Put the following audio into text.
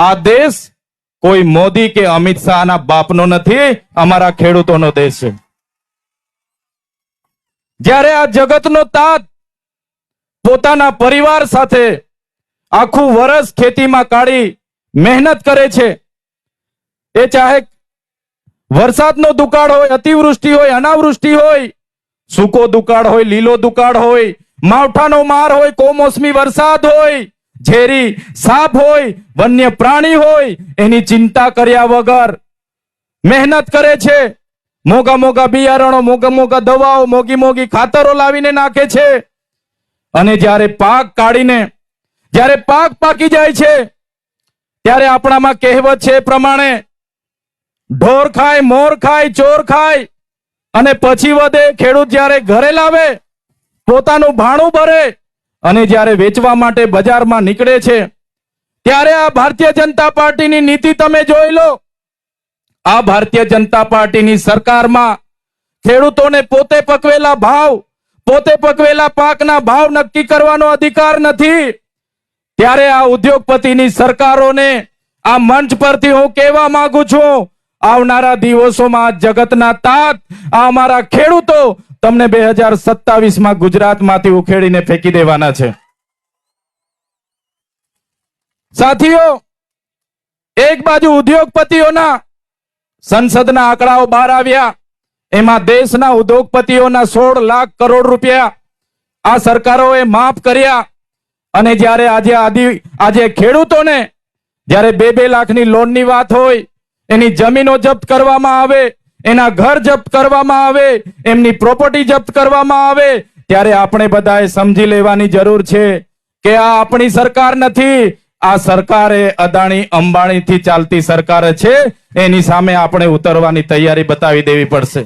આ દેશ કોઈ મોદી કે અમિત શાહના બાપનો નથી, અમારા ખેડૂતોનો દેશ છે. જ્યારે આ જગતનો તાત પોતાના પરિવાર સાથે આખું વર્ષ ખેતીમાં કાઢી મહેનત કરે છે, એ ચાહે વરસાદનો દુકાળ હોય, અતિવૃષ્ટિ હોય, અનાવૃષ્ટિ હોય, સૂકો દુકાળ હોય, લીલો દુકાળ હોય, માવઠાનો માર હોય, કમોસમી વરસાદ હોય, ઝેરી સાપ હોય, વન્ય પ્રાણી હોય, એની ચિંતા કર્યા વગર મહેનત કરે છે. મોગા મોગા બિયારણો, મોગા મોગા દવાઓ, મોગી મોગી ખાતરો લાવીને નાખે છે. અને જ્યારે પાક કાઢીને જ્યારે પાક પાકી જાય છે, ત્યારે આપણામાં કહેવત છે એ પ્રમાણે ઢોર ખાય, મોર ખાય, ચોર ખાય, અને પછી વધે. ખેડૂત જ્યારે ઘરે લાવે, પોતાનું ભાણું ભરે અને જ્યારે વેચવા માટે બજારમાં નીકળે છે, ત્યારે આ ભારતીય જનતા પાર્ટીની નીતિ તમે જોઈ લો. આ ભારતીય જનતા પાર્ટીની સરકારમાં ખેડૂતોને પોતે પકવેલા ભાવ, પોતે પકવેલા પાકના ભાવ નક્કી કરવાનો અધિકાર નથી. ત્યારે આ ઉદ્યોગપતિની સરકારોને આ મંચ પરથી હું કહેવા માંગુ છું, આવનારા દિવસોમાં જગતના તાત આ અમારા ખેડૂતો તમને 2027માં ગુજરાતમાંથી ઉખેડીને ફેંકી દેવાના છે. સાથીઓ, એક બાજુ ઉદ્યોગપતિઓના સંસદના આંકડાઓ બહાર આવ્યા, એમાં દેશના ઉદ્યોગપતિઓના 16 લાખ કરોડ રૂપિયા આ સરકારોએ માફ કર્યા. અને જ્યારે આજે ખેડૂતોને જ્યારે 2-2 લાખની લોનની વાત હોય, એની જમીનો જપ્ત કરવામાં આવે, એના ઘર જપ્ત કરવામાં આવે, એમની પ્રોપર્ટી જપ્ત કરવામાં આવે, ત્યારે આપણે બધાએ સમજી લેવાની જરૂર છે કે આ આપણી સરકાર નથી. આ સરકાર એ અદાણી અંબાણીથી ચાલતી સરકાર છે. એની સામે આપણે ઉતરવાની તૈયારી બતાવી દેવી પડશે.